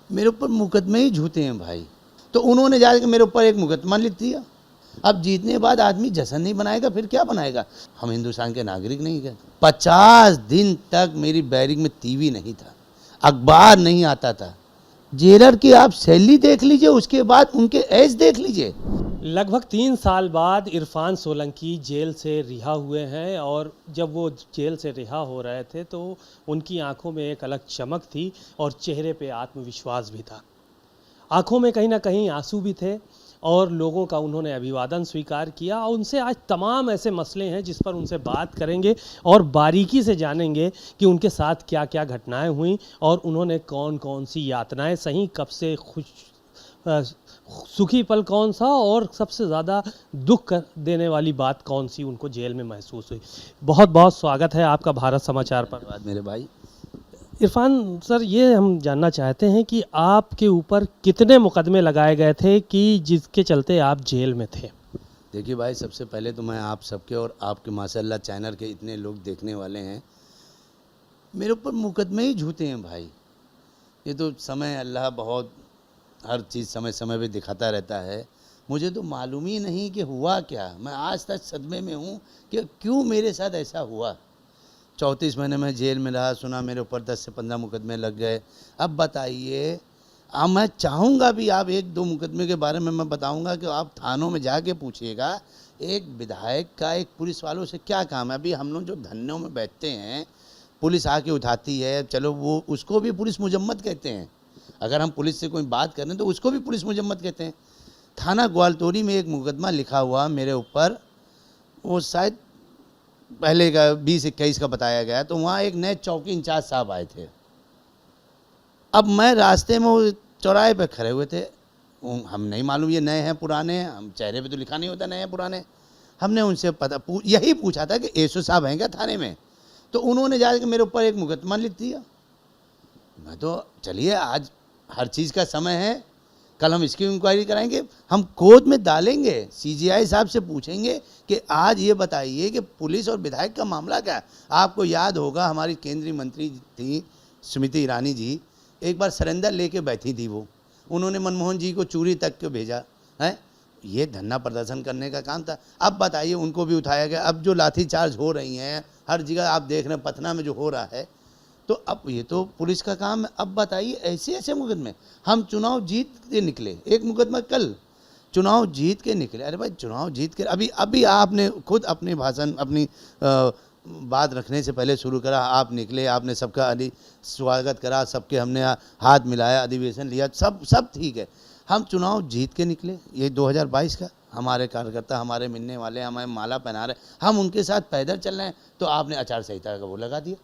मेरे ऊपर मुकदमे ही झूठे हैं भाई। तो उन्होंने जाकर मेरे ऊपर एक मुकदमा लिख दिया। अब जीतने के बाद आदमी जश्न नहीं बनाएगा फिर क्या बनाएगा? हम हिंदुस्तान के नागरिक नहीं गए। 50 दिन तक मेरी बैरिक में टीवी नहीं था, अखबार नहीं आता था। जेलर की आप सैलरी देख लीजिए, उसके बाद उनके एज देख लीजिए। लगभग 3 साल बाद इरफान सोलंकी जेल से रिहा हुए हैं और जब वो जेल से रिहा हो रहे थे तो उनकी आंखों में एक अलग चमक थी और चेहरे पे आत्मविश्वास भी था। आंखों में कहीं ना कहीं आंसू भी थे और लोगों का उन्होंने अभिवादन स्वीकार किया। और उनसे आज तमाम ऐसे मसले हैं जिस पर उनसे बात करेंगे और बारीकी से जानेंगे कि उनके साथ क्या क्या घटनाएं हुई और उन्होंने कौन कौन सी यातनाएं सही, कब से सुखी पल कौन सा और सबसे ज़्यादा दुख देने वाली बात कौन सी उनको जेल में महसूस हुई। बहुत बहुत स्वागत है आपका भारत समाचार पर। धन्यवाद मेरे भाई। इरफान सर, ये हम जानना चाहते हैं कि आपके ऊपर कितने मुकदमे लगाए गए थे कि जिसके चलते आप जेल में थे? देखिए भाई, सबसे पहले तो मैं आप सबके और आपके माशाल्लाह चैनल के इतने लोग देखने वाले हैं, मेरे ऊपर मुकदमे ही झूठे हैं भाई। ये तो समय अल्लाह बहुत हर चीज़ समय समय पे दिखाता रहता है। मुझे तो मालूम ही नहीं कि हुआ क्या। मैं आज तक सदमे में हूँ कि क्यों मेरे साथ ऐसा हुआ। 34 महीने में जेल में रहा, सुना मेरे ऊपर 10 से 15 मुकदमे लग गए। अब बताइए, अब मैं चाहूँगा भी आप 1-2 मुकदमे के बारे में मैं बताऊँगा कि आप थानों में जाके पूछिएगा एक विधायक का एक पुलिस वालों से क्या काम है। अभी हम लोग जो धरनों में बैठते हैं, पुलिस आके उठाती है, चलो वो उसको भी पुलिस मुजम्मत कहते हैं। अगर हम पुलिस से कोई बात करें तो उसको भी पुलिस मुजम्मत कहते हैं। थाना ग्वालतोरी में एक मुकदमा लिखा हुआ मेरे ऊपर, वो शायद पहले का 20-21 का बताया गया। तो वहाँ एक नए चौकी इंचार्ज साहब आए थे। अब मैं रास्ते में वो चौराहे पे खड़े हुए थे, हम नहीं मालूम ये नए हैं पुराने हैं, हम चेहरे पे तो लिखा नहीं होता नए हैं पुराने। हमने उनसे यही पूछा था कि एसओ साहब हैं क्या थाने में? तो उन्होंने जाकर मेरे ऊपर एक मुकदमा लिख दिया। मैं तो चलिए, आज हर चीज़ का समय है, कल हम इसकी इंक्वायरी कराएंगे, हम कोर्ट में डालेंगे, सीजीआई साहब से पूछेंगे कि आज ये बताइए कि पुलिस और विधायक का मामला क्या है। आपको याद होगा हमारी केंद्रीय मंत्री थी स्मृति ईरानी जी, एक बार सरेंडर लेके बैठी थी वो, उन्होंने मनमोहन जी को चूरी तक के भेजा है। ये धरना प्रदर्शन करने का काम था। अब बताइए, उनको भी उठाया गया। अब जो लाठीचार्ज हो रही हैं हर जगह, आप देख रहे हैं पटना में जो हो रहा है, तो अब ये तो पुलिस का काम है। अब बताइए, ऐसे ऐसे मुकदमे, हम चुनाव जीत के निकले, एक मुकदमा कल चुनाव जीत के निकले। अरे भाई, चुनाव जीत के अभी आपने खुद अपने भाषण अपनी बात रखने से पहले शुरू करा, आप निकले, आपने सबका स्वागत करा, सबके हमने हाथ मिलाया, अधिवेशन लिया, सब ठीक है। हम चुनाव जीत के निकले, ये 2022 का, हमारे कार्यकर्ता हमारे मिलने वाले, हमें माला पहना रहे, हम उनके साथ पैदल चल रहे हैं, तो आपने आचार संहिता का वो लगा दिया।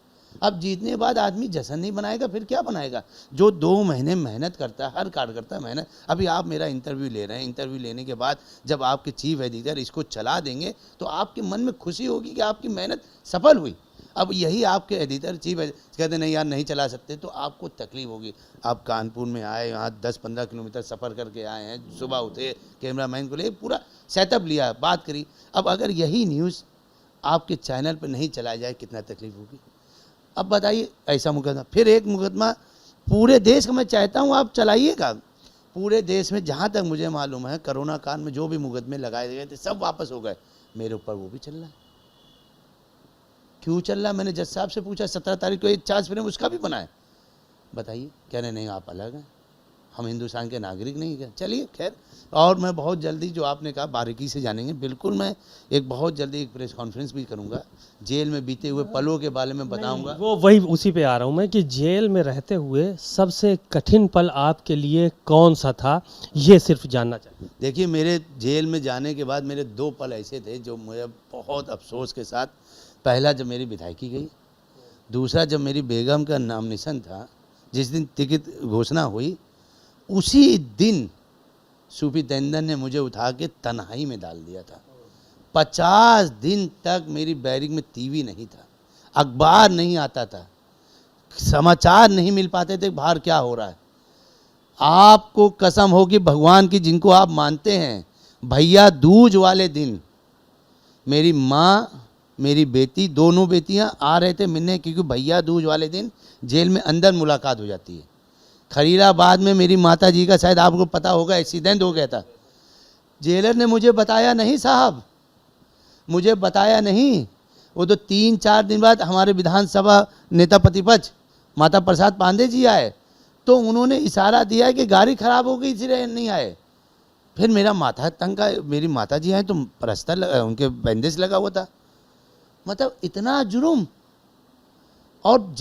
अब जीतने के बाद आदमी जश्न नहीं बनाएगा फिर क्या बनाएगा? जो 2 महीने मेहनत करता है, हर कार्यकर्ता मेहनत। अभी आप मेरा इंटरव्यू ले रहे हैं, इंटरव्यू लेने के बाद जब आपके चीफ एडिटर इसको चला देंगे तो आपके मन में खुशी होगी कि आपकी मेहनत सफल हुई। अब यही आपके एडिटर चीफ कहते नहीं यार नहीं चला सकते, तो आपको तकलीफ होगी। आप कानपुर में आए, यहाँ 10-15 किलोमीटर सफ़र करके आए हैं, सुबह उठे, कैमरामैन को ले पूरा सेटअप लिया, बात करी। अब अगर यही न्यूज़ आपके चैनल पर नहीं चलाया जाए, कितना तकलीफ होगी? अब बताइए, ऐसा मुकदमा, फिर एक मुकदमा पूरे देश का मैं चाहता हूँ आप चलाइएगा। पूरे देश में जहाँ तक मुझे मालूम है, कोरोना काल में जो भी मुकदमे लगाए गए थे सब वापस हो गए। मेरे ऊपर वो भी चल रहा है। क्यों चल रहा है? मैंने जज साहब से पूछा, 17 तारीख को एक चार्ज फिल्म उसका भी बनाए। बताइए, कह रहे नहीं आप अलग हैं, हम हिंदुस्तान के नागरिक नहीं हैं। चलिए खैर, और मैं बहुत जल्दी जो आपने कहा बारीकी से जानेंगे। बिल्कुल, मैं एक बहुत जल्दी एक प्रेस कॉन्फ्रेंस भी करूंगा, जेल में बीते हुए पलों के बारे में बताऊंगा। वो वही उसी पे आ रहा हूँ मैं कि जेल में रहते हुए सबसे कठिन पल आपके लिए कौन सा था, ये सिर्फ जानना चाहिए। देखिए, मेरे जेल में जाने के बाद मेरे 2 पल ऐसे थे जो मुझे बहुत अफसोस के साथ, पहला जब मेरी विधायकी गई, दूसरा जब मेरी बेगम का नॉमिनेशन था, जिस दिन टिकट घोषणा हुई उसी दिन सूफी तेंदन ने मुझे उठा के तन्हाई में डाल दिया था। 50 दिन तक मेरी बैरिक में टीवी नहीं था, अखबार नहीं आता था, समाचार नहीं मिल पाते थे बाहर क्या हो रहा है। आपको कसम होगी भगवान की, जिनको आप मानते हैं, भैया दूज वाले दिन मेरी माँ, मेरी बेटी, दोनों बेटियां आ रहे थे मिलने, क्योंकि भैया दूज वाले दिन जेल में अंदर मुलाकात हो जाती है। खलीलाबाद में मेरी माता जी का शायद आपको पता होगा एक्सीडेंट हो गया था। जेलर ने मुझे बताया नहीं साहब, मुझे बताया नहीं। वो तो 3-4 दिन बाद हमारे विधानसभा नेता प्रतिपक्ष माता प्रसाद पांडे जी आए, तो उन्होंने इशारा दिया कि गाड़ी खराब हो गई इसलिए नहीं आए। फिर मेरा माथा तंग का, मेरी माता जी आए तो प्लास्टर लगा, उनके बैंडेज लगा हुआ था। मतलब इतना जुर्म। और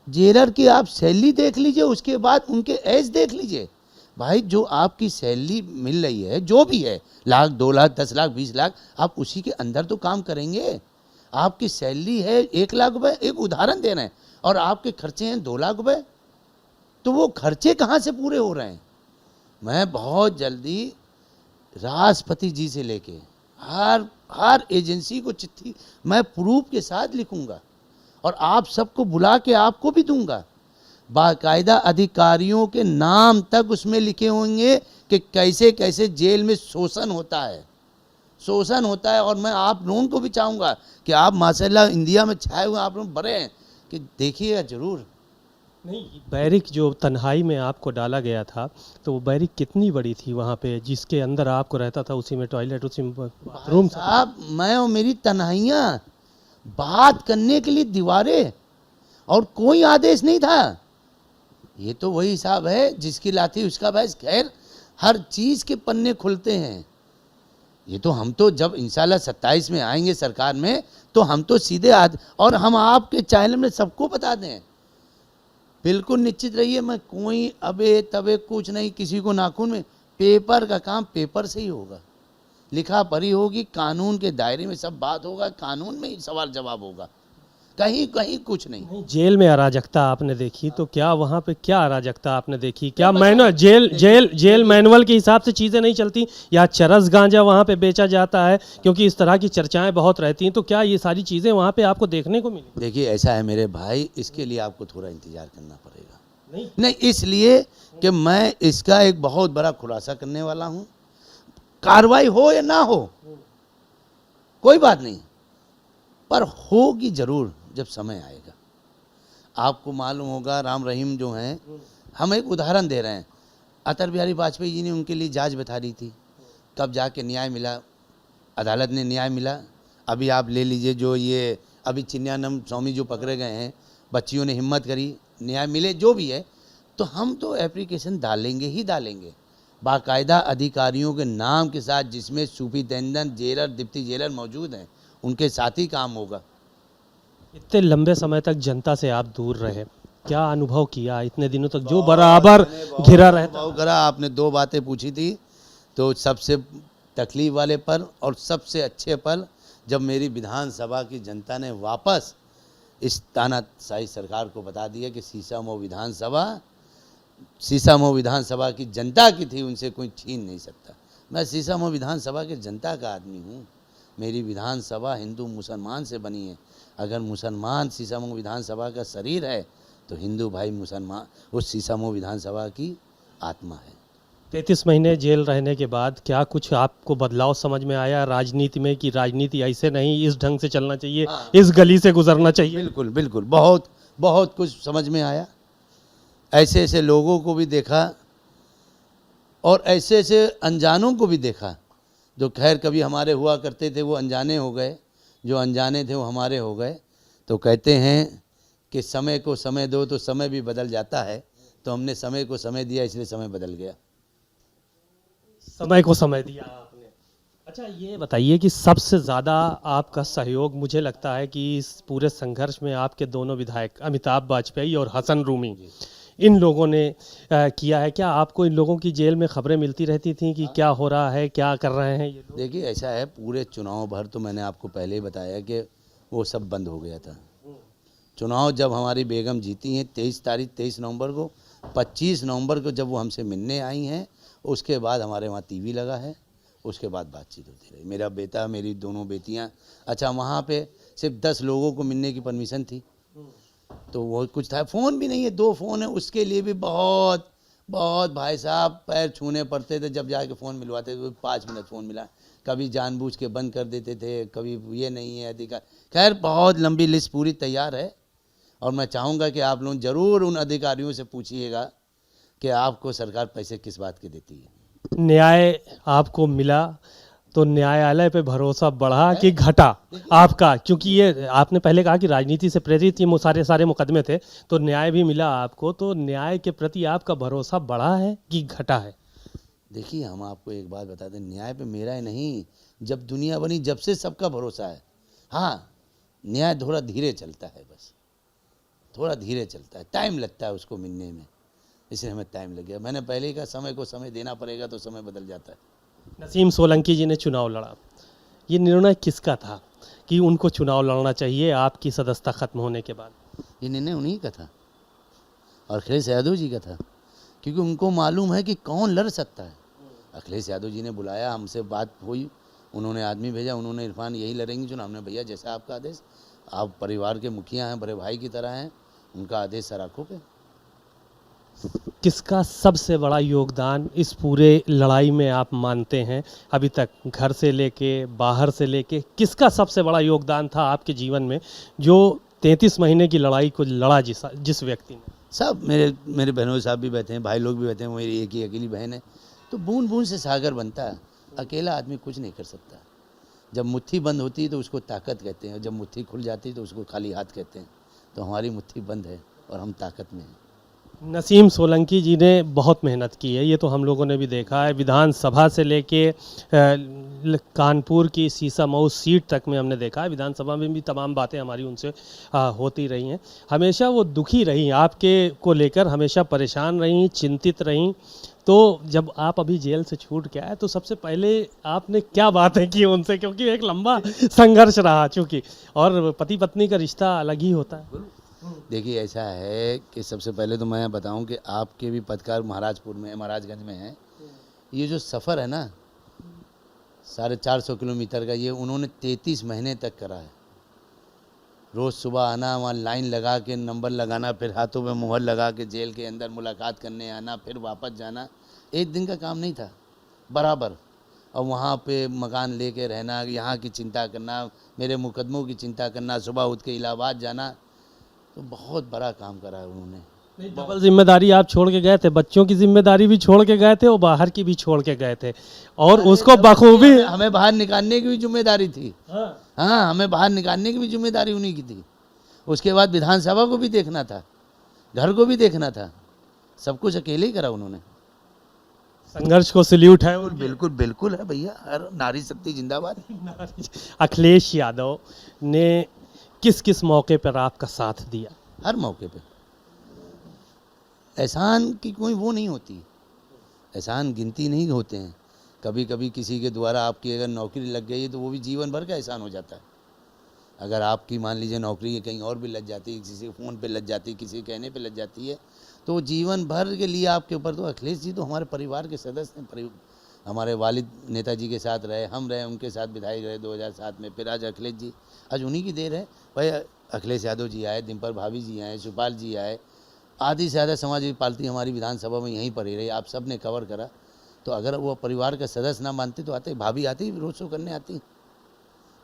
जेलर की आप सैलरी देख लीजिए, उसके बाद उनके एज देख लीजिए। भाई जो आपकी सैलरी मिल रही है, जो भी है, लाख, 2 लाख, 10 लाख, 20 लाख, आप उसी के अंदर तो काम करेंगे। आपकी सैलरी है 1 लाख रुपए, एक उदाहरण दे रहे हैं, और आपके खर्चे हैं 2 लाख रुपए, तो वो खर्चे कहाँ से पूरे हो रहे हैं? मैं बहुत जल्दी राष्ट्रपति जी से लेके हर एजेंसी को चिट्ठी मैं प्रूफ के साथ लिखूंगा, और आप सबको बुला के आपको भी दूंगा। बाकायदा अधिकारियों के नाम तक उसमें लिखे होंगे कि कैसे कैसे जेल में शोषण होता है, शोषण होता है। और मैं आप लोगों को भी चाहूँगा कि आप माशाल्लाह इंडिया में छाए हुए आप लोग बड़े हैं, कि देखिएगा ज़रूर। नहीं, बैरिक जो तन्हाई में आपको डाला गया था, तो वो बैरिक कितनी बड़ी थी वहाँ पे, जिसके अंदर आपको रहता था, उसी में टॉयलेट, उसी में बाथरूम? साहब मैं और मेरी तन्हाइयाँ, बात करने के लिए दीवारें, और कोई आदेश नहीं था। ये तो वही हिसाब है, जिसकी लाठी उसका भैंस। खैर हर चीज़ के पन्ने खुलते हैं। ये तो हम तो जब इंशाल्लाह 27 में आएंगे सरकार में, तो हम तो सीधे और हम आपके चैनल में सबको बता दें, बिल्कुल निश्चित रहिए, मैं कोई अबे तबे कुछ नहीं, किसी को नाखून में। पेपर का काम पेपर से ही होगा, लिखा पढ़ी होगी, कानून के दायरे में सब बात होगा, कानून में ही सवाल जवाब होगा, कहीं कहीं कुछ नहीं। जेल में अराजकता आपने देखी, तो क्या वहाँ पे क्या अराजकता आपने देखी? क्या मैनुअल जेल मैनुअल के हिसाब से चीज़ें नहीं चलती, या चरस गांजा वहाँ पे बेचा जाता है? क्योंकि इस तरह की चर्चाएं बहुत रहती हैं, तो क्या ये सारी चीज़ें वहाँ पे आपको देखने को मिली? देखिए ऐसा है मेरे भाई, इसके लिए आपको थोड़ा इंतजार करना पड़ेगा। नहीं, इसलिए कि मैं इसका एक बहुत बड़ा खुलासा करने वाला हूँ। कार्रवाई हो या ना हो कोई बात नहीं, पर होगी जरूर जब समय आएगा। आपको मालूम होगा राम रहीम जो हैं, हम एक उदाहरण दे रहे हैं, अटल बिहारी वाजपेयी जी ने उनके लिए जांच बैठा दी थी, तब जाके न्याय मिला, अदालत ने न्याय मिला। अभी आप ले लीजिए, जो ये अभी चिन्यानंद स्वामी जो पकड़े गए हैं, बच्चियों ने हिम्मत करी, न्याय मिले, जो भी है, तो हम तो एप्लीकेशन डालेंगे ही डालेंगे, बाकायदा अधिकारियों के नाम के साथ, जिसमें सुपरिटेंडेंट जेलर, डिप्टी जेलर मौजूद हैं, उनके साथ ही काम होगा। इतने लंबे समय तक जनता से आप दूर रहे, क्या अनुभव किया इतने दिनों तक, जो बराबर घिरा रहता? करा आपने 2 बातें पूछी थी, तो सबसे तकलीफ वाले पल और सबसे अच्छे पल, जब मेरी विधानसभा की जनता ने वापस इस तानाशाही सरकार को बता दिया कि सीसामऊ विधानसभा की जनता की थी, उनसे कोई छीन नहीं सकता। मैं सीसामऊ विधानसभा के जनता का आदमी हूँ। मेरी विधानसभा हिंदू मुसलमान से बनी है। अगर मुसलमान सीसामऊ विधानसभा का शरीर है, तो हिंदू भाई मुसलमान उस सीसामऊ विधानसभा की आत्मा है। 33 महीने जेल रहने के बाद क्या कुछ आपको बदलाव समझ में आया राजनीति में, कि राजनीति ऐसे नहीं, इस ढंग से चलना चाहिए, इस गली से गुजरना चाहिए? बिल्कुल बिल्कुल, बहुत कुछ समझ में आया। ऐसे ऐसे लोगों को भी देखा, और ऐसे ऐसे अनजानों को भी देखा, जो खैर कभी हमारे हुआ करते थे वो अनजाने हो गए, जो अनजाने थे वो हमारे हो गए। तो कहते हैं कि समय को समय दो तो समय भी बदल जाता है, तो हमने समय को समय दिया, इसलिए समय बदल गया। समय को समय दिया आपने। अच्छा ये बताइए कि सबसे ज़्यादा आपका सहयोग मुझे लगता है कि इस पूरे संघर्ष में आपके दोनों विधायक अमिताभ वाजपेयी और हसन रूमी, इन लोगों ने किया है। क्या आपको इन लोगों की जेल में खबरें मिलती रहती थी कि क्या हो रहा है, क्या कर रहे हैं ये लोग? देखिए ऐसा है, पूरे चुनाव भर तो मैंने आपको पहले ही बताया कि वो सब बंद हो गया था। चुनाव जब हमारी बेगम जीती हैं 23 नवंबर को, 25 नवंबर को जब वो हमसे मिलने आई हैं, उसके बाद हमारे वहाँ टीवी लगा है, उसके बाद बातचीत होती रही। मेरा बेटा, मेरी दोनों बेटियाँ, अच्छा वहाँ पे सिर्फ 10 लोगों को मिलने की परमिशन थी, तो वो कुछ था, फ़ोन भी नहीं है, 2 फ़ोन है, उसके लिए भी बहुत भाई साहब पैर छूने पड़ते थे, जब जाके फ़ोन मिलवाते थे 5 मिनट फ़ोन मिला, कभी जानबूझ के बंद कर देते थे, कभी ये नहीं है अधिकार। खैर बहुत लंबी लिस्ट पूरी तैयार है, और मैं चाहूँगा कि आप लोग ज़रूर उन अधिकारियों से पूछिएगा कि आपको सरकार पैसे किस बात के देती है। न्याय आपको मिला तो न्यायालय पे भरोसा बढ़ा कि घटा आपका? क्योंकि ये आपने पहले कहा कि राजनीति से प्रेरित ये सारे मुकदमे थे, तो न्याय भी मिला आपको, तो न्याय के प्रति आपका भरोसा बढ़ा है कि घटा है? देखिए, हम आपको एक बात बता दें, न्याय पे मेरा ही नहीं, जब दुनिया बनी जब से सबका भरोसा है। हाँ, न्याय थोड़ा धीरे चलता है, बस थोड़ा धीरे चलता है, टाइम लगता है उसको मिलने में, इसलिए हमें टाइम लग गया। मैंने पहले ही कहा, समय को समय देना पड़ेगा तो समय बदल जाता है। नसीम सोलंकी जी ने चुनाव लड़ा, ये निर्णय किसका था कि उनको चुनाव लड़ना चाहिए आपकी सदस्यता खत्म होने के बाद? ये निर्णय उन्हीं का था और अखिलेश यादव जी का था, क्योंकि उनको मालूम है कि कौन लड़ सकता है। अखिलेश यादव जी ने बुलाया, हमसे बात हुई, उन्होंने आदमी भेजा, उन्होंने इरफान यही लड़ेंगे चुनाव। हमने भैया जैसा आपका आदेश, आप परिवार के मुखिया हैं, बड़े भाई की तरह हैं, उनका आदेश सर आँखों पे। किसका सबसे बड़ा योगदान इस पूरे लड़ाई में आप मानते हैं? अभी तक घर से लेके बाहर से लेके किसका सबसे बड़ा योगदान था आपके जीवन में, जो 33 महीने की लड़ाई को लड़ा जिस व्यक्ति ने? सब मेरे बहनों साहब भी बैठे हैं, भाई लोग भी बैठे हैं, मेरी एक ही अकेली बहन है। तो बूंद बूंद से सागर बनता है, अकेला आदमी कुछ नहीं कर सकता। जब मुट्ठी बंद होती है तो उसको ताकत कहते हैं, और जब मुट्ठी खुल जाती है तो उसको खाली हाथ कहते हैं। तो हमारी मुट्ठी बंद है और हम ताकत में हैं। नसीम सोलंकी जी ने बहुत मेहनत की है, ये तो हम लोगों ने भी देखा है। विधानसभा से लेके कानपुर की सीसामऊ सीट तक में हमने देखा है, विधानसभा में भी तमाम बातें हमारी उनसे होती रही हैं। हमेशा वो दुखी रही आपके को लेकर, हमेशा परेशान रही, चिंतित रही। तो जब आप अभी जेल से छूट के आए तो सबसे पहले आपने क्या बातें की उनसे? क्योंकि एक लंबा संघर्ष रहा चूँकि, और पति पत्नी का रिश्ता अलग ही होता है। देखिए, ऐसा है कि सबसे पहले तो मैं बताऊं कि आपके भी पत्रकार महाराजगंज में हैं। ये जो सफ़र है ना 450 किलोमीटर का, ये उन्होंने 33 महीने तक करा है। रोज़ सुबह आना, वहाँ लाइन लगा के नंबर लगाना, फिर हाथों में मुहर लगा के जेल के अंदर मुलाकात करने आना, फिर वापस जाना। एक दिन का काम नहीं था, बराबर। और वहाँ पे मकान लेके रहना, यहाँ की चिंता करना, मेरे मुकदमों की चिंता करना, सुबह उठ के इलाहाबाद जाना, तो बहुत बड़ा काम करा है उन्होंने। डबल जिम्मेदारी आप छोड़ के गए थे, बच्चों की जिम्मेदारी भी छोड़ के गए थे और बाहर की भी छोड़ के गए थे, और उसको बखूबी हमें बाहर निकालने की भी जिम्मेदारी थी। हाँ, हमें बाहर निकालने की भी जिम्मेदारी उन्हीं की थी। उसके बाद विधानसभा को भी देखना था, घर को भी देखना था, सब कुछ अकेले ही करा उन्होंने। संघर्ष को सल्यूट है। और बिल्कुल बिल्कुल है भैया, हर नारी शक्ति जिंदाबाद। अखिलेश यादव ने किस किस मौके पर आपका साथ दिया? हर मौके पे। एहसान की कोई वो नहीं होती, एहसान गिनती नहीं होते हैं। कभी कभी किसी के द्वारा आपकी अगर नौकरी लग गई है तो वो भी जीवन भर का एहसान हो जाता है। अगर आपकी मान लीजिए नौकरी कहीं और भी लग जाती है, किसी के फ़ोन पे लग जाती है, किसी के कहने पे लग जाती है, तो जीवन भर के लिए आपके ऊपर। तो अखिलेश जी तो हमारे परिवार के सदस्य हैं। हमारे वालिद नेताजी के साथ रहे, हम रहे, उनके साथ विधायक रहे 2007 में, फिर आज अखिलेश जी, आज उन्हीं की देर है भाई। अखिलेश यादव जी आए, डिम्पल भाभी जी आए, सुपाल जी आए, आधी से ज़्यादा समाजवादी पार्टी हमारी विधानसभा में यहीं पर ही रही, आप सब ने कवर करा। तो अगर वो परिवार का सदस्य ना मानते तो आते, भाभी आती, रोड शो करने आती,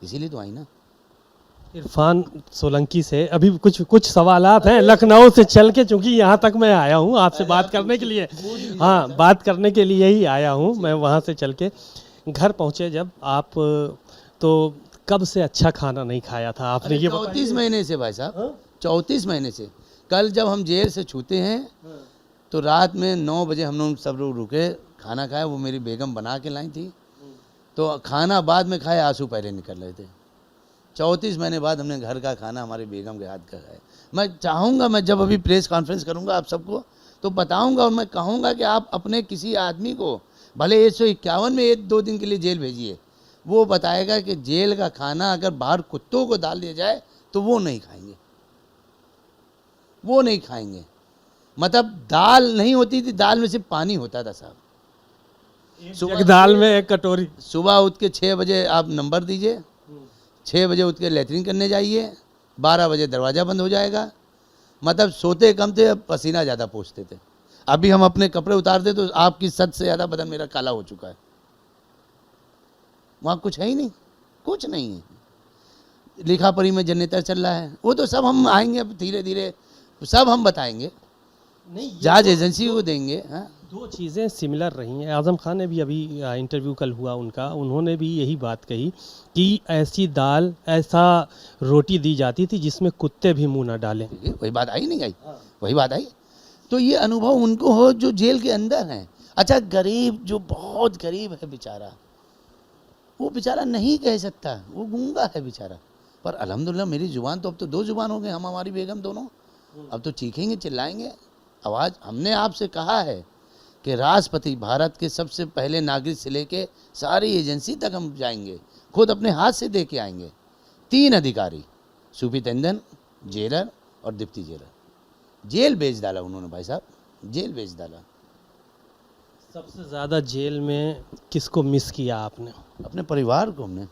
इसीलिए तो आई ना। इरफान सोलंकी से अभी कुछ सवालात हैं लखनऊ से चल के, चूँकि यहाँ तक मैं आया हूँ आपसे बात करने के लिए। हाँ, बात करने के लिए ही आया हूँ मैं। वहाँ से चल के घर पहुँचे जब आप, तो कब से अच्छा खाना नहीं खाया था आपने? ये 34 महीने से भाई साहब, 34 महीने से। कल जब हम जेल से छूटे हैं तो रात में 9 बजे हम लोग सब लोग रुके, खाना खाया, वो मेरी बेगम बना के लाई थी। तो खाना बाद में खाया, आंसू पहले निकल रहे थे। 34 महीने बाद हमने घर का खाना हमारी बेगम के हाथ का खाया। मैं चाहूँगा, मैं जब अभी प्रेस कॉन्फ्रेंस करूँगा आप सबको तो बताऊँगा, और मैं कहूँगा कि आप अपने किसी आदमी को भले 151 में 1-2 दिन के लिए जेल भेजिए, वो बताएगा कि जेल का खाना अगर बाहर कुत्तों को डाल दिया जाए तो वो नहीं खाएंगे, वो नहीं खाएंगे। मतलब दाल नहीं होती थी, दाल में सिर्फ पानी होता था साहब। सुबह दाल में एक कटोरी। सुबह उठ के 6 बजे आप नंबर दीजिए, 6 बजे उठ के लैट्रिन करने जाइए, 12 बजे दरवाज़ा बंद हो जाएगा। मतलब सोते कम थे, पसीना ज़्यादा पोंछते थे। अभी हम अपने कपड़े उतारते तो आपकी 7 से ज़्यादा बदन मेरा काला हो चुका है। वहाँ कुछ है ही नहीं, कुछ नहीं है। लिखा पढ़ी में जनरेटर चल रहा है, वो तो सब हम आएंगे अब धीरे धीरे, सब हम बताएंगे, नहीं, जहाज एजेंसी को देंगे। हाँ, दो चीज़ें सिमिलर रही हैं। आज़म खान ने भी अभी इंटरव्यू कल हुआ उनका, उन्होंने भी यही बात कही कि ऐसी दाल, ऐसा रोटी दी जाती थी जिसमें कुत्ते भी मुंह ना डालें। ठीक है, वही बात आई नहीं आई, वही बात आई। तो ये अनुभव उनको हो जो जेल के अंदर हैं। अच्छा, गरीब जो बहुत गरीब है बेचारा, वो बेचारा नहीं कह सकता, वो गूंगा है बेचारा, पर अल्हम्दुलिल्लाह मेरी जुबान तो अब तो 2 जुबान हो गए, हम हमारी बेगम दोनों अब तो चीखेंगे चिल्लाएंगे। आवाज़ हमने आपसे कहा है कि राष्ट्रपति भारत के सबसे पहले नागरिक से लेके सारी एजेंसी तक हम जाएंगे, खुद अपने हाथ से दे के आएंगे। 3 अधिकारी, सुपरिटेंडेंट, जेलर और डिप्टी जेलर, जेल भेज डाला उन्होंने भाई साहब, जेल भेज डाला। सबसे ज़्यादा जेल में किसको मिस किया आपने? अपने परिवार को, हमने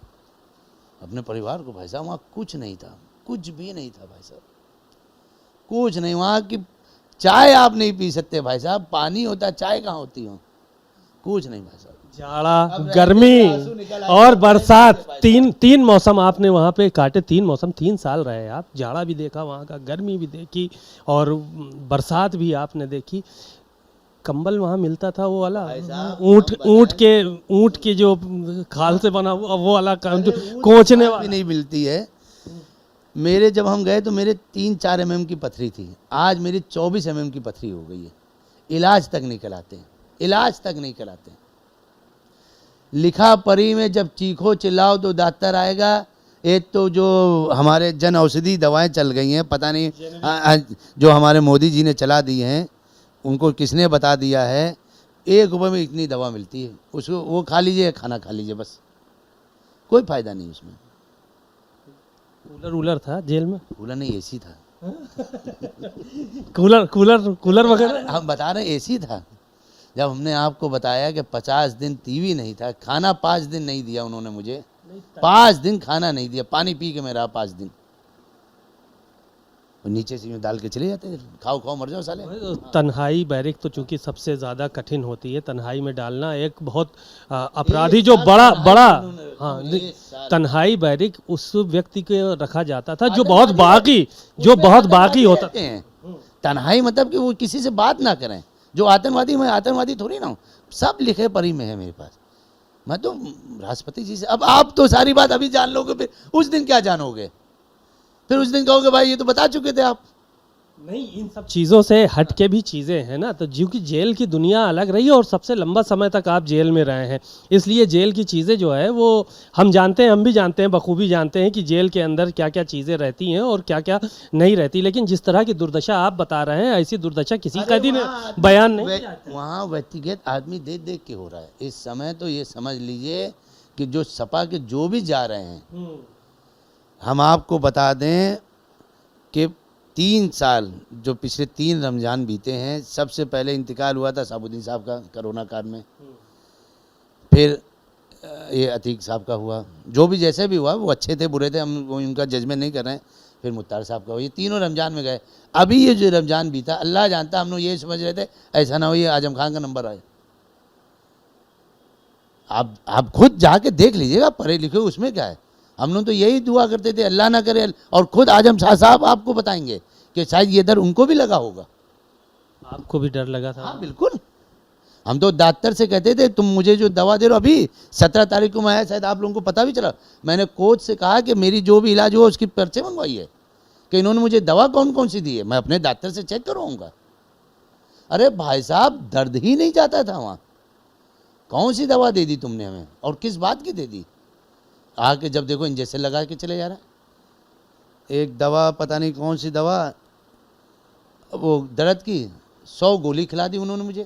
अपने परिवार को भाई साहब। वहाँ कुछ नहीं था, कुछ भी नहीं था भाई साहब, कुछ नहीं। वहाँ की चाय आप नहीं पी सकते भाई साहब, पानी होता, चाय कहाँ होती हो, कुछ नहीं भाई साहब। जाड़ा, गर्मी और बरसात, तीन मौसम आपने वहाँ पे काटे। 3 मौसम, 3 साल रहे आप, जाड़ा भी देखा वहाँ का, गर्मी भी देखी और बरसात भी आपने देखी। कंबल वहाँ मिलता था वो वाला ऊँट के जो खाल से बना हुआ वो वाला कोचने वाला भी नहीं मिलती है। मेरे जब हम गए तो मेरे 3-4 mm की पथरी थी, आज मेरी 24 mm की पथरी हो गई है। इलाज तक नहीं कराते, इलाज तक नहीं कराते। लिखा पढ़ी में जब चीखो चिल्लाओ तो डॉक्टर आएगा। एक तो जो हमारे जन औषधि दवाएं चल गई हैं, पता नहीं जो हमारे मोदी जी ने चला दी हैं, उनको किसने बता दिया है, 1 रुपये में इतनी दवा मिलती है, उसको वो खा लीजिए, खाना खा लीजिए, बस कोई फ़ायदा नहीं उसमें। कूलर था जेल में? कूलर नहीं, एसी था। कूलर वगैरह हम बता रहे हैं, एसी था। जब हमने आपको बताया कि 50 दिन टीवी नहीं था, खाना 5 दिन नहीं दिया उन्होंने मुझे, 5 दिन खाना नहीं दिया, पानी पी के मैं रहा 5 दिन। और नीचे से यूँ डाल के चले जाते, खाओ खाओ मर जाओ साले। तन्हाई बैरिक तो चूंकि सबसे ज़्यादा कठिन होती है, तन्हाई में डालना एक बहुत अपराधी जो बड़ा हाँ, तन्हाई बैरिक उस व्यक्ति को रखा जाता था जो बहुत बाकी होता था। तन्हाई मतलब कि वो किसी से बात ना करें, जो आतंकवादी, मैं आतंकवादी थोड़ी ना हूँ, सब लिखे पढ़ी में है मेरे पास। मैं तो राष्ट्रपति जी से, अब आप तो सारी बात अभी जान लोगे, फिर उस दिन क्या जानोगे, फिर उस दिन कहोगे भाई ये तो बता चुके थे आप। नहीं, इन सब चीज़ों से हट के भी चीज़ें हैं ना, तो क्योंकि जेल की दुनिया अलग रही और सबसे लंबा समय तक आप जेल में रहे हैं, इसलिए जेल की चीज़ें जो है वो हम जानते हैं, हम भी जानते हैं, बखूबी जानते हैं कि जेल के अंदर क्या क्या चीज़ें रहती हैं और क्या क्या नहीं रहती। लेकिन जिस तरह की दुर्दशा आप बता रहे हैं, ऐसी दुर्दशा किसी कैदी ने बयान नहीं किया। वहाँ व्यक्तिगत आदमी देख देख के हो रहा है इस समय। तो ये समझ लीजिए कि जो सपा के जो भी जा रहे हैं, हम आपको बता दें कि 3 साल जो पिछले 3 रमज़ान बीते हैं, सबसे पहले इंतकाल हुआ था साबुद्दीन साहब का कोरोना काल में, फिर ये अतीक साहब का हुआ, जो भी जैसे भी हुआ वो अच्छे थे बुरे थे, हम उनका जजमेंट नहीं कर रहे हैं। फिर मुख्तार साहब का हुआ, ये तीनों रमज़ान में गए। अभी ये जो रमज़ान बीता, अल्लाह जानता, हम लोग ये समझ रहे थे ऐसा ना हो ये आजम खान का नंबर आए। आप खुद जाके देख लीजिएगा, पढ़े लिखे उसमें क्या है। हम लोग तो यही दुआ करते थे अल्लाह ना करे, और खुद आजम शाह साहब आपको बताएंगे कि शायद ये डर उनको भी लगा होगा। आपको भी डर लगा था? हाँ बिल्कुल। हम तो डॉक्टर से कहते थे तुम मुझे जो दवा दे रहे हो, अभी 17 तारीख को मैं आया, शायद आप लोगों को पता भी चला, मैंने कोच से कहा कि मेरी जो भी इलाज हो उसकी पर्चे मंगवाई है, कि इन्होंने मुझे दवा कौन कौन सी दी है, मैं अपने डॉक्टर से चेक करवाऊँगा। अरे भाई साहब, दर्द ही नहीं जाता था वहाँ, कौन सी दवा दे दी तुमने हमें और किस बात की दे दी। आके जब देखो इंजेक्शन लगा के चले जा रहा है। एक दवा पता नहीं कौन सी दवा, वो दर्द की 100 गोली खिला दी उन्होंने मुझे।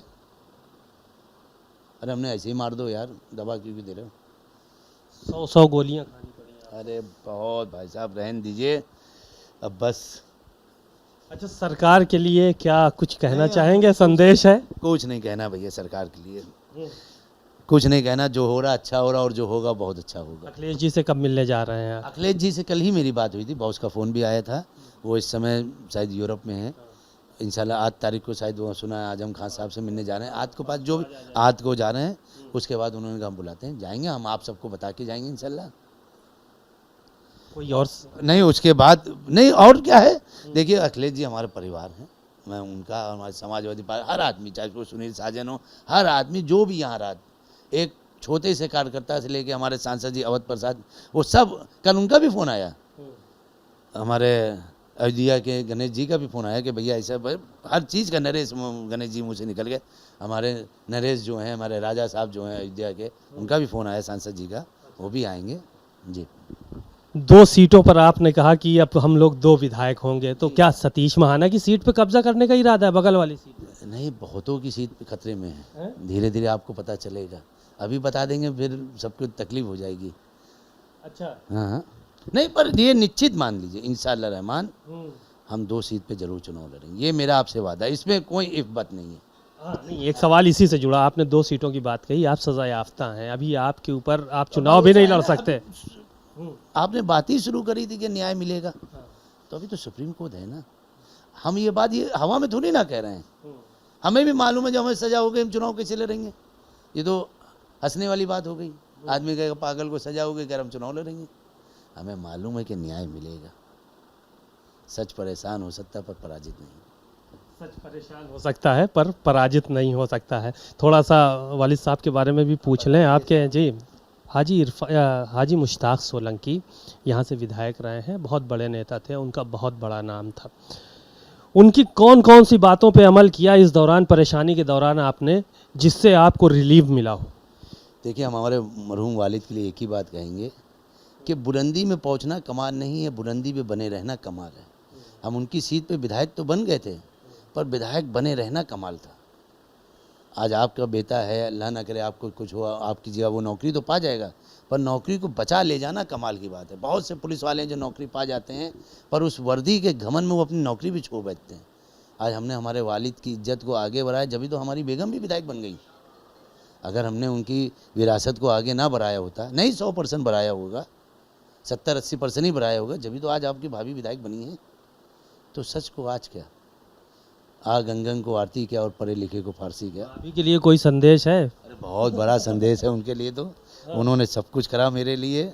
अरे हमने ऐसे ही मार दो यार, दवा क्यों दे रहे हो। 100 गोलियां खानी पड़ी। अरे बहुत भाई साहब, रहने दीजिए अब बस। अच्छा, सरकार के लिए क्या कुछ कहना चाहेंगे, संदेश है? कुछ नहीं कहना भैया, सरकार के लिए कुछ नहीं कहना। जो हो रहा अच्छा हो रहा, और जो होगा बहुत अच्छा होगा। अखिलेश जी से कब मिलने जा रहे हैं? अखिलेश जी से कल ही मेरी बात हुई थी, बॉस का फ़ोन भी आया था, वो इस समय शायद यूरोप में है। इंशाल्लाह 8 तारीख को शायद वो सुना है आजम खान साहब से मिलने जा रहे हैं। आज को पास जो भी आज को जा रहे हैं, उसके बाद उन्होंने कहा हम बुलाते हैं, जाएंगे हम, आप सबको बता के जाएंगे इंशाल्लाह। कोई और नहीं उसके बाद नहीं और क्या है। देखिए अखिलेश जी हमारे परिवार हैं, मैं उनका और हमारे समाजवादी पार्टी हर आदमी, चाहे वो सुनील साजन हो, हर आदमी जो भी यहाँ रहा, एक छोटे से कार्यकर्ता से लेके हमारे सांसद जी अवध प्रसाद, वो सब, कल उनका भी फ़ोन आया, हमारे अयोध्या के गणेश जी का भी फ़ोन आया कि भैया ऐसा हर चीज़ का, नरेश गणेश जी मुँह से निकल गए, हमारे नरेश जो हैं, हमारे राजा साहब जो हैं अयोध्या के, उनका भी फ़ोन आया सांसद जी का, वो भी आएंगे जी। 2 सीटों पर आपने कहा कि अब हम लोग 2 विधायक होंगे, तो क्या सतीश महाना की सीट पे कब्जा करने का इरादा है, बगल वाली सीट पे? नहीं, बहुतों की सीट पे खतरे में है, धीरे धीरे आपको पता चलेगा, अभी बता देंगे फिर सबको तकलीफ हो जाएगी। अच्छा। हाँ नहीं, पर ये निश्चित मान लीजिए इंशाअल्लाह रहमान हम 2 सीट पे जरूर चुनाव लड़ेंगे, ये मेरा आपसे वादा है, इसमें कोई इफ बात नहीं है। नहीं, एक सवाल इसी से जुड़ा, आपने 2 सीटों की बात कही, आप सजा याफ्ता हैं, अभी आपके ऊपर आप चुनाव भी नहीं लड़ सकते। आपने बात ही शुरू करी थी कि न्याय मिलेगा, तो अभी तो सुप्रीम कोर्ट है ना, हम ये बात ये हवा में थोड़ी ना कह रहे हैं, हमें भी मालूम है जब हमें सजा हो गई हम चुनाव कैसे लड़ेंगे, ये तो हंसने वाली बात हो गई, आदमी कहेगा पागल को सजा हो गई कर हम चुनाव लड़ेंगे, हमें मालूम है कि न्याय मिलेगा, सच परेशान हो सकता पर पराजित नहीं। सच परेशान हो सकता है पर पराजित नहीं हो सकता है। थोड़ा सा वालिद साहब के बारे में भी पूछ लें आपके जी। हाजी मुश्ताक सोलंकी यहाँ से विधायक रहे हैं, बहुत बड़े नेता थे, उनका बहुत बड़ा नाम था। उनकी कौन कौन सी बातों पे अमल किया इस दौरान, परेशानी के दौरान आपने, जिससे आपको रिलीफ मिला हो? देखिए हम हमारे मरहूम वालिद के लिए एक ही बात कहेंगे कि बुलंदी में पहुंचना कमाल नहीं है, बुलंदी पे बने रहना कमाल है। हम उनकी सीट पे विधायक तो बन गए थे, पर विधायक बने रहना कमाल था। आज आपका बेटा है, अल्लाह ना करे आपको कुछ हो, आपकी जगह वो नौकरी तो पा जाएगा, पर नौकरी को बचा ले जाना कमाल की बात है। बहुत से पुलिस वाले हैं जो नौकरी पा जाते हैं, पर उस वर्दी के घमंड में वो अपनी नौकरी भी छोड़ बैठते हैं। आज हमने हमारे वालिद की इज्जत को आगे बढ़ाया, जभी तो हमारी बेगम भी विधायक बन गई। अगर हमने उनकी विरासत को आगे ना बढ़ाया होता, नहीं 100% बढ़ाया होगा, 70-80% ही बढ़ाया होगा, जभी तो आज आपकी भाभी विधायक बनी है। तो सच को आज क्या, आ गंगन को आरती क्या और पढ़े लिखे को फारसी क्या। अभी के लिए कोई संदेश है? अरे बहुत बड़ा संदेश है उनके लिए, तो उन्होंने सब कुछ करा मेरे लिए,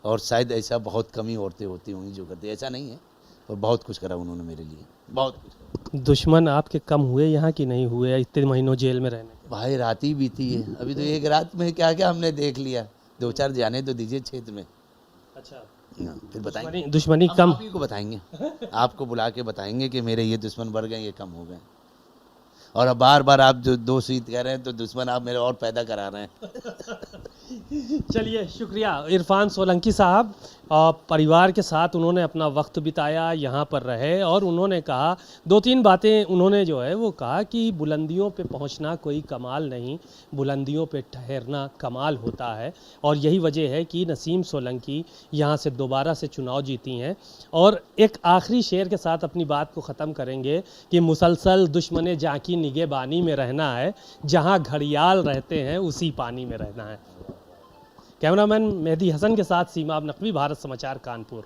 और शायद ऐसा बहुत कम ही औरतें होती होंगी जो करती, ऐसा नहीं है, पर बहुत कुछ करा उन्होंने मेरे लिए, बहुत कुछ। दुश्मन आपके कम हुए यहाँ की नहीं हुए इतने महीनों जेल में रहने के? भाई रात ही बीती है, अभी तो एक रात में क्या क्या हमने देख लिया, 2-4 जाने तो दीजिए क्षेत्र में। अच्छा, फिर बताएंगे, दुश्मनी कम आप ही को बताएंगे, आपको बुला के बताएंगे कि मेरे ये दुश्मन बढ़ गए, ये कम हो गए। और अब बार बार आप जो 2 सीट कह रहे हैं, तो दुश्मन आप मेरे और पैदा करा रहे हैं। चलिए, शुक्रिया इरफान सोलंकी साहब। परिवार के साथ उन्होंने अपना वक्त बिताया, यहाँ पर रहे, और उन्होंने कहा 2-3 बातें उन्होंने जो है वो कहा कि बुलंदियों पे पहुँचना कोई कमाल नहीं, बुलंदियों पे ठहरना कमाल होता है। और यही वजह है कि नसीम सोलंकी यहाँ से दोबारा से चुनाव जीती हैं। और एक आखिरी शेर के साथ अपनी बात को ख़त्म करेंगे कि मुसलसल दुश्मने जाकी निगहबानी में रहना है, जहाँ घड़ियाल रहते हैं उसी पानी में रहना है। कैमरामैन मेहदी हसन के साथ सीमा नकवी, भारत समाचार, कानपुर।